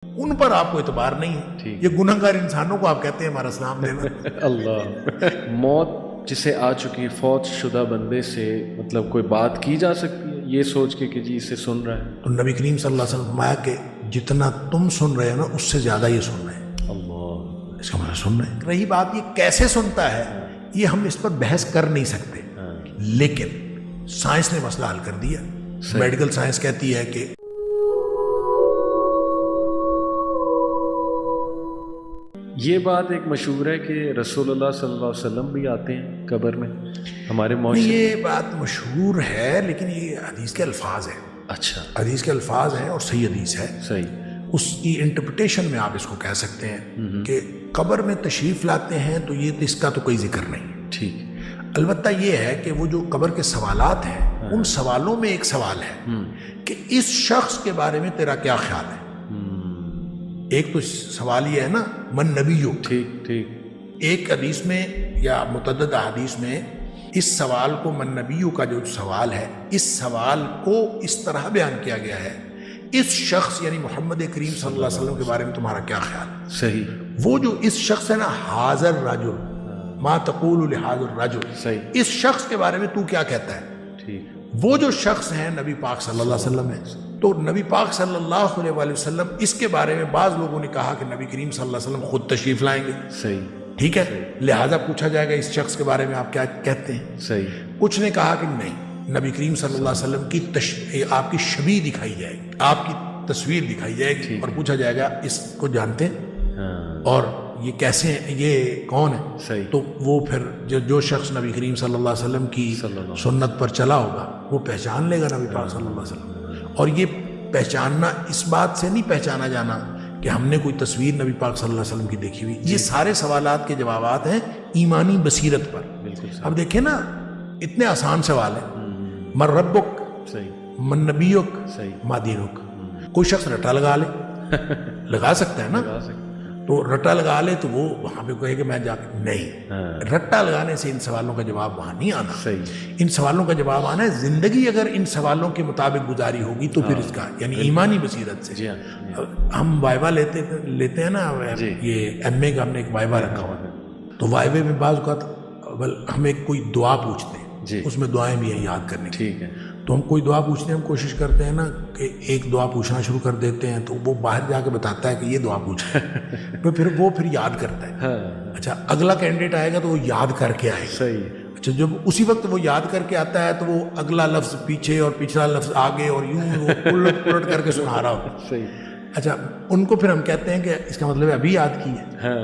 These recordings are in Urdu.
ان پر آپ کو اعتبار نہیں ہے. یہ گنہگار انسانوں کو آپ کہتے ہیں ہمارا سلام دینا. اللہ. موت جسے آ چکی فوت شدہ بندے سے مطلب کوئی بات کی جا سکتی ہے یہ سوچ کے کہ جی اسے سن رہا ہے؟ تو نبی کریم صلی اللہ علیہ وسلم فرمایا کہ جتنا تم سن رہے ہو نا اس سے زیادہ یہ سن رہے ہیں. اللہ. اس کا مطلب سن رہے ہیں. رہی بات یہ کیسے سنتا ہے یہ ہم اس پر بحث کر نہیں سکتے, لیکن سائنس نے مسئلہ حل کر دیا. میڈیکل سائنس کہتی ہے کہ یہ بات ایک مشہور ہے کہ رسول اللہ صلی اللہ علیہ وسلم بھی آتے ہیں قبر میں ہمارے معاشرے. یہ بات مشہور ہے لیکن یہ حدیث کے الفاظ ہیں. اچھا. حدیث کے الفاظ ہیں اور صحیح حدیث ہے. صحیح. اس کی انٹرپریٹیشن میں آپ اس کو کہہ سکتے ہیں کہ قبر میں تشریف لاتے ہیں تو یہ اس کا تو کوئی ذکر نہیں. ٹھیک. البتہ یہ ہے کہ وہ جو قبر کے سوالات ہیں ان سوالوں میں ایک سوال ہے کہ اس شخص کے بارے میں تیرا کیا خیال ہے. ایک تو سوال یہ ہے نا من نبیو. ٹھیک ٹھیک. ایک حدیث میں یا متعدد احادیث میں اس سوال کو من نبیو کا جو سوال ہے اس سوال کو اس طرح بیان کیا گیا ہے اس شخص یعنی محمد کریم صلی اللہ علیہ وسلم کے بارے میں تمہارا کیا خیال ہے. صحیح. وہ جو اس شخص ہے نا حاضر رجل ما تقول لحاضر رجل. صحیح. اس شخص کے بارے میں تو کیا کہتا ہے. ٹھیک. وہ جو شخص ہے نبی پاک صلی اللہ علیہ وسلم ہے. تو نبی پاک صلی اللہ علیہ وآلہ وسلم اس کے بارے میں بعض لوگوں نے کہا کہ نبی کریم صلی اللہ علیہ وسلم خود تشریف لائیں گے. صحیح. ٹھیک ہے, لہٰذا پوچھا جائے گا اس شخص کے بارے میں آپ کیا کہتے ہیں. صحیح. کچھ نے کہا کہ نہیں, نبی کریم صلی اللہ علیہ وسلم کی آپ کی شبیہ دکھائی جائے گی, آپ کی تصویر دکھائی جائے گی اور پوچھا جائے گا اس کو جانتے ہیں اور یہ کیسے ہیں, یہ کون ہے. صحیح. تو وہ پھر جو شخص نبی کریم صلی اللہ علیہ وسلم کی سنت پر چلا ہوگا وہ پہچان لے گا نبی پاک صلی اللہ علیہ وسلم. اور یہ پہچاننا اس بات سے نہیں پہچانا جانا کہ ہم نے کوئی تصویر نبی پاک صلی اللہ علیہ وسلم کی دیکھی ہوئی. یہ سارے سوالات کے جوابات ہیں ایمانی بصیرت پر. اب دیکھیں نا اتنے آسان سوال ہیں. من ربک, من نبیک, ما دینک. کوئی شخص رٹا لگا لے, لگا سکتا ہے نا, تو رٹا لگا لے تو وہ وہاں پہ کہے کہ میں جا کے نہیں. رٹا لگانے سے ان سوالوں کا جواب وہاں نہیں آنا. ان سوالوں کا جواب آنا ہے زندگی اگر ان سوالوں کے مطابق گزاری ہوگی تو پھر اس کا یعنی ایمانی بصیرت سے. ہم وائوا لیتے ہیں نا, یہ ایم اے کا ہم نے ایک وائوا رکھا ہوا ہے تو وائوے میں بعض اوقات ہم ایک کوئی دعا پوچھتے ہیں, اس میں دعائیں بھی ہیں یاد کرنے. ٹھیک ہے. تو ہم کوئی دعا پوچھتے ہیں, ہم کوشش کرتے ہیں نا کہ ایک دعا پوچھنا شروع کر دیتے ہیں تو وہ باہر جا کے بتاتا ہے کہ یہ دعا پوچھا ہے پھر وہ یاد کرتا ہے. اچھا اگلا کینڈیڈیٹ آئے گا تو وہ یاد کر کے آئے گا. صحیح. اچھا جب اسی وقت وہ یاد کر کے آتا ہے تو وہ اگلا لفظ پیچھے اور پچھلا لفظ آگے اور یوں وہ الٹ کر کے سنا رہا ہوتا. صحیح. اچھا ان کو پھر ہم کہتے ہیں کہ اس کا مطلب ابھی یاد کی ہے.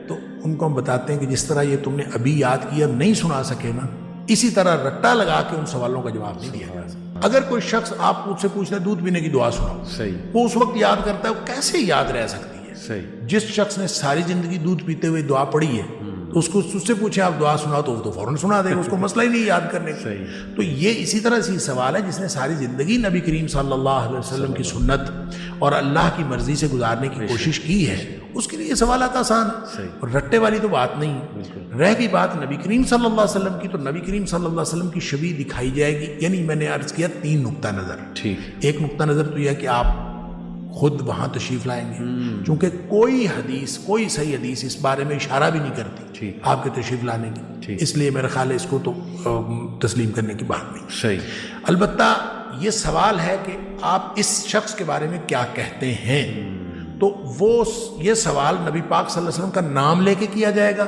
تو ان کو ہم بتاتے ہیں کہ جس طرح یہ تم نے ابھی یاد کیا نہیں سنا سکے نا, اسی طرح رٹا لگا کے ان سوالوں کا جواب نہیں دیا جا سکتا. اگر کوئی شخص آپ مجھ سے پوچھ رہے دودھ پینے کی دعا سناؤ, صحیح, وہ اس وقت یاد کرتا ہے, وہ کیسے یاد رہ سکتی ہے. صحیح. جس شخص نے ساری زندگی دودھ پیتے ہوئے دعا پڑھی ہے تو اس سے پوچھیں آپ دعا سناؤ تو وہ تو فوراً سنا دے گا, اس کو مسئلہ ہی نہیں یاد کرنے کا. تو یہ اسی طرح سے سوال ہے جس نے ساری زندگی نبی کریم صلی اللہ علیہ وسلم کی سنت اور اللہ کی مرضی سے گزارنے کی کوشش کی ہے, اس کے لیے یہ سوالات آسان ہیں. اور رٹے والی تو بات نہیں. رہ گئی بات نبی کریم صلی اللہ علیہ وسلم کی, تو نبی کریم صلی اللہ علیہ وسلم کی شبیہ دکھائی جائے گی. یعنی میں نے عرض کیا 3 نقطہ نظر. ٹھیک. ایک نقطہ نظر تو یہ ہے کہ آپ خود وہاں تشریف لائیں گے, چونکہ کوئی حدیث, کوئی صحیح حدیث اس بارے میں اشارہ بھی نہیں کرتی آپ کے تشریف لانے کی. اس لیے میرا خیال ہے اس کو تو تسلیم کرنے کی بات نہیں. صحیح. البتہ یہ سوال ہے کہ آپ اس شخص کے بارے میں کیا کہتے ہیں, تو وہ یہ سوال نبی پاک صلی اللہ علیہ وسلم کا نام لے کے کیا جائے گا.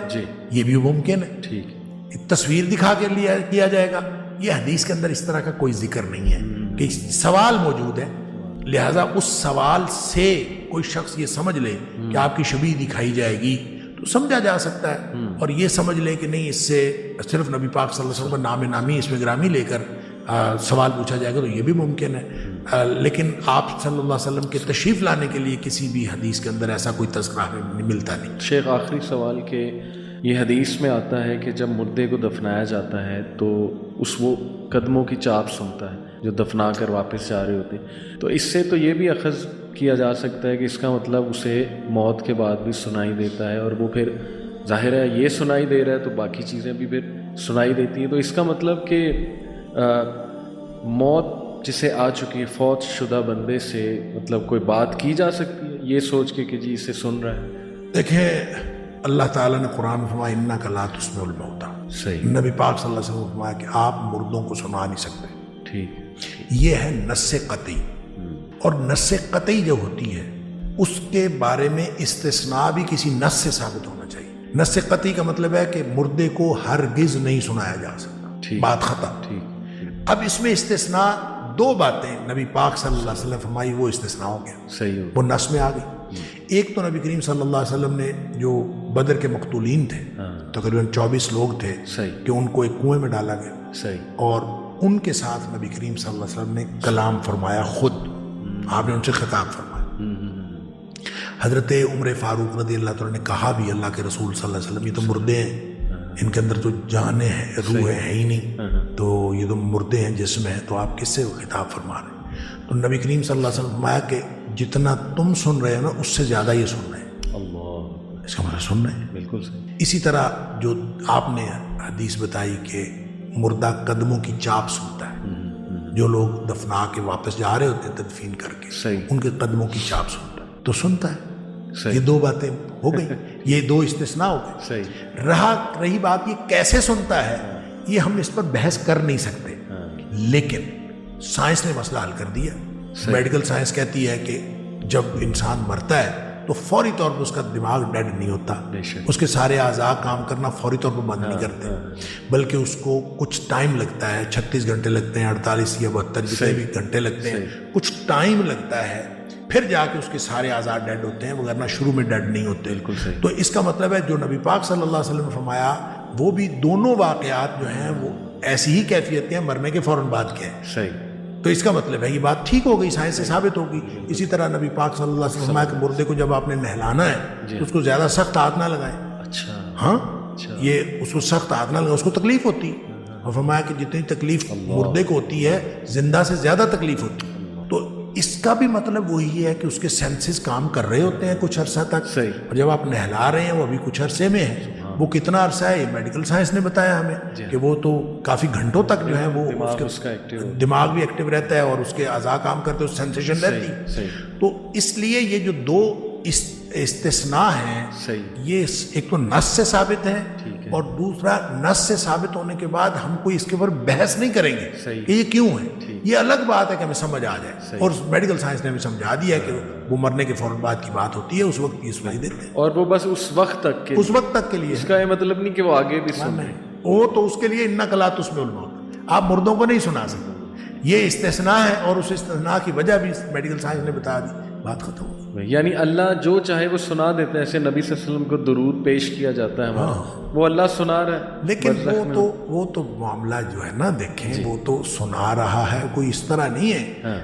یہ بھی ممکن ہے. ٹھیک. تصویر دکھا کے کیا جائے گا. یہ حدیث کے اندر اس طرح کا کوئی ذکر نہیں ہے کہ سوال موجود ہے, لہٰذا اس سوال سے کوئی شخص یہ سمجھ لے کہ آپ کی شبیہ دکھائی جائے گی تو سمجھا جا سکتا ہے. اور یہ سمجھ لے کہ نہیں اس سے صرف نبی پاک صلی اللہ علیہ وسلم کا نام نامی اس میں گرامی لے کر سوال پوچھا جائے گا, تو یہ بھی ممکن ہے. لیکن آپ صلی اللہ علیہ وسلم کے تشریف لانے کے لیے کسی بھی حدیث کے اندر ایسا کوئی تذکرہ ہمیں ملتا نہیں. شیخ آخری سوال کہ یہ حدیث میں آتا ہے کہ جب مردے کو دفنایا جاتا ہے تو وہ قدموں کی چاپ سنتا ہے جو دفنا کر واپس جا رہے ہوتے. تو اس سے تو یہ بھی اخذ کیا جا سکتا ہے کہ اس کا مطلب اسے موت کے بعد بھی سنائی دیتا ہے, اور وہ پھر ظاہر ہے یہ سنائی دے رہا ہے تو باقی چیزیں بھی پھر سنائی دیتی ہیں. تو اس کا مطلب کہ موت جسے آ چکی فوت شدہ بندے سے مطلب کوئی بات کی جا سکتی ہے یہ سوچ کے کہ جی اسے سن رہا ہے؟ دیکھیں اللہ تعالیٰ نے قرآن میں فرمایا انک لا تسمع الموتیٰ، صحیح، نبی پاک صلی اللہ علیہ وسلم نے فرمایا کہ آپ مردوں کو سنا نہیں سکتے. ٹھیک، یہ ہے نص قطعی. اور نص قطعی جو ہوتی ہے اس کے بارے میں استثناء بھی کسی نص سے ثابت ہونا چاہیے. نص قطعی کا مطلب ہے کہ مردے کو ہرگز نہیں سنایا جا سکتا، بات ختم. ٹھیک، اب اس میں استثناء دو باتیں نبی پاک صلی اللہ علیہ وسلم فرمائی، وہ استثناء ہو گیا، صحیح، وہ نص میں آ گئی. ایک تو نبی کریم صلی اللہ علیہ وسلم نے جو بدر کے مقتولین تھے تقریباً 24 لوگ تھے صحیح، کہ ان کو ایک کنویں میں ڈالا گیا، صحیح، اور ان کے ساتھ نبی کریم صلی اللہ علیہ وسلم نے کلام فرمایا. خود آپ نے ان سے خطاب فرمایا. حضرت عمر فاروق رضی اللہ تعالیٰ نے کہا بھی اللہ کے رسول صلی اللہ علیہ وسلم یہ تو مردے ہیں، ان کے اندر تو جانیں ہیں، روح ہے ہی نہیں، تو یہ تو مردے ہیں، جسم ہے، تو آپ کس سے خطاب فرما رہے ہیں؟ تو نبی کریم صلی اللہ علیہ وسلم فرمایا کہ جتنا تم سن رہے ہو نا اس سے زیادہ یہ سن رہے ہیں. اللہ، اس کا مطلب سن رہے ہیں. بالکل صحیح. اسی طرح جو آپ نے حدیث بتائی کہ مردہ قدموں کی چاپ سنتا ہے، جو لوگ دفنا کے واپس جا رہے ہوتے ہیں تدفین کر کے، صحیح، ان کے قدموں کی چاپ سنتا ہے، تو سنتا ہے. صحیح، یہ دو باتیں ہو گئی، یہ دو استثناء ہو گئے. صحیح، رہی بات یہ کیسے سنتا ہے، یہ ہم اس پر بحث کر نہیں سکتے، لیکن سائنس نے مسئلہ حل کر دیا. میڈیکل سائنس کہتی ہے کہ جب انسان مرتا ہے تو فوری طور پر اس کا دماغ ڈیڈ نہیں ہوتا، اس کے سارے اعضاء کام کرنا فوری طور پر بند نہیں کرتے، بلکہ اس کو کچھ ٹائم لگتا ہے، 36 گھنٹے لگتے ہیں، 48 یا 72 جتنے بھی گھنٹے لگتے ہیں، کچھ ٹائم لگتا ہے، پھر جا کے اس کے سارے اعضاء ڈیڈ ہوتے ہیں، وغیرہ شروع میں ڈیڈ نہیں ہوتے. بالکل صحیح. تو اس کا مطلب ہے جو نبی پاک صلی اللہ علیہ وسلم نے فرمایا وہ بھی دونوں واقعات جو ہیں وہ ایسی ہی کیفیت ہیں مرنے کے فوراً بعد کے ہیں. صحیح. تو اس کا مطلب ہے یہ بات ٹھیک ہو گئی، سائنس سے ثابت ہوگی. اسی طرح نبی پاک صلی اللہ علیہ وسلم فرمایا کہ مردے کو جب آپ نے نہلانا ہے تو اس کو زیادہ سخت ہاتھ نہ لگائیں. اچھا، ہاں، یہ اس کو سخت ہاتھ نہ لگائیں، اس کو تکلیف ہوتی. اور فرمایا کہ جتنی تکلیف مردے کو ہوتی ہے زندہ سے زیادہ تکلیف ہوتی. تو اس کا بھی مطلب وہی ہے کہ اس کے سینسز کام کر رہے ہوتے ہیں کچھ عرصہ تک، اور جب آپ نہلا رہے ہیں وہ ابھی کچھ عرصے میں ہے. وہ کتنا عرصہ ہے یہ میڈیکل سائنس نے بتایا ہمیں کہ وہ تو کافی گھنٹوں تک جو ہے وہ دماغ بھی ایکٹیو رہتا ہے اور اس کے اعضاء کام کرتے ہیں، سینسیشن رہتی. تو اس لیے یہ جو دو استثناء ہیں یہ ایک تو نص سے ثابت ہے اور دوسرا نص سے ثابت ہونے کے بعد ہم کوئی اس کے اوپر بحث نہیں کریں گے کہ یہ کیوں ہے. یہ الگ بات ہے کہ ہمیں سمجھ آ جائے، اور میڈیکل سائنس نے ہمیں سمجھا دیا کہ وہ مرنے کے فوراً بعد کی بات ہوتی ہے، اس وقت کی سنائی دیتے ہیں، اور وہ بس اس وقت تک کے لیے. اس کا یہ مطلب نہیں کہ وہ آگے بھی سن رہے ہیں، وہ تو اس کے لیے انک لا تسمع الموت، آپ مردوں کو نہیں سنا سکتے. یہ استثناء ہے اور اس استثناء کی وجہ بھی میڈیکل سائنس نے بتا دی، بات ختم ہو. یعنی اللہ جو چاہے وہ سنا دیتا ہے. ایسے نبی صلی اللہ علیہ وسلم کو درود پیش کیا جاتا ہے ہمارا، وہ اللہ سنا رہا ہے. لیکن وہ تو معاملہ جو ہے نا، دیکھیں وہ تو سنا رہا ہے، کوئی اس طرح نہیں ہے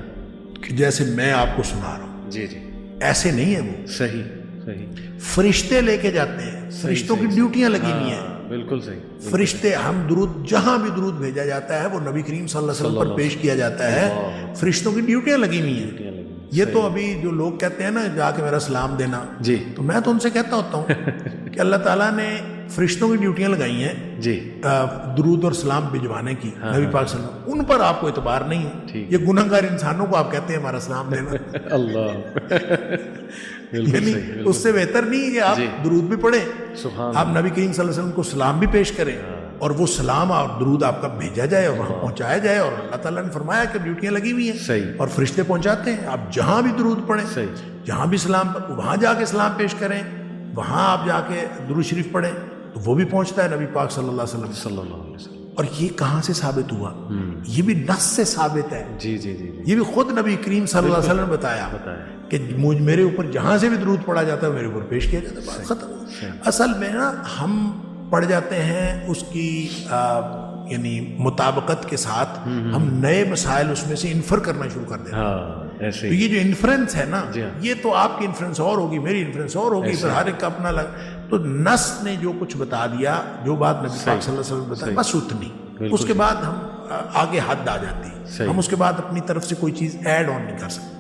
کہ جیسے میں آپ کو سنا رہا ہوں. جی جی، ایسے نہیں ہے. وہ صحیح صحیح. فرشتے لے کے جاتے ہیں، فرشتوں کی ڈیوٹیاں لگی ہوئی ہیں. بالکل صحیح. فرشتے، ہم درود جہاں بھی درود بھیجا جاتا ہے وہ نبی کریم صلی اللہ علیہ وسلم پر پیش کیا جاتا ہے. فرشتوں کی ڈیوٹیاں لگی ہوئی ہیں. یہ تو ابھی جو لوگ کہتے ہیں نا جا کے میرا سلام دینا، جی، تو میں تو ان سے کہتا ہوتا ہوں کہ اللہ تعالیٰ نے فرشتوں کی ڈیوٹیاں لگائی ہیں جی درود اور سلام بھجوانے کی نبی پاک صلی اللہ علیہ وسلم، ان پر آپ کو اعتبار نہیں ہے. یہ گنہگار انسانوں کو آپ کہتے ہیں ہمارا سلام دینا. اللہ، یعنی اس سے بہتر نہیں کہ آپ درود بھی پڑھیں، آپ نبی کریم صلی اللہ علیہ وسلم کو سلام بھی پیش کریں اور وہ سلام اور درود آپ کا بھیجا جائے اور وہاں پہنچایا جائے. اور اللہ تعالیٰ نے فرمایا کہ ڈیوٹیاں لگی ہوئی ہیں اور فرشتے پہنچاتے ہیں. آپ جہاں بھی درود پڑھیں، جہاں بھی سلام، وہاں جا کے سلام پیش کریں، وہااں آپ جا کے درود شریف پڑھیں تو وہ بھی پہنچتا ہے نبی پاک صلی اللہ علیہ وسلم. اور یہ کہاں سے ثابت ہوا؟ یہ بھی نص سے ثابت ہے. جی جی جی، یہ بھی خود نبی کریم صلی اللہ علیہ وسلم نے بتایا کہ میرے اوپر جہاں سے بھی درود پڑھا جاتا ہے میرے اوپر پیش کیا جاتا ہے. بات ختم. اصل میں نا ہم پڑھ جاتے ہیں اس کی یعنی مطابقت کے ساتھ، ہم نئے مسائل اس میں سے انفر کرنا شروع کر دیتے ہیں. تو یہ جو انفرنس ہے نا، یہ تو آپ کی انفرنس اور ہوگی، میری انفرنس اور ہوگی، پھر ہر ایک کا اپنا تو نص نے جو کچھ بتا دیا، جو بات نبی پاک صلی اللہ علیہ وسلم بتایا، بس اتنی. اس کے بعد ہم آگے حد آ جاتی ہے، ہم اس کے بعد اپنی طرف سے کوئی چیز ایڈ آن نہیں کر سکتے.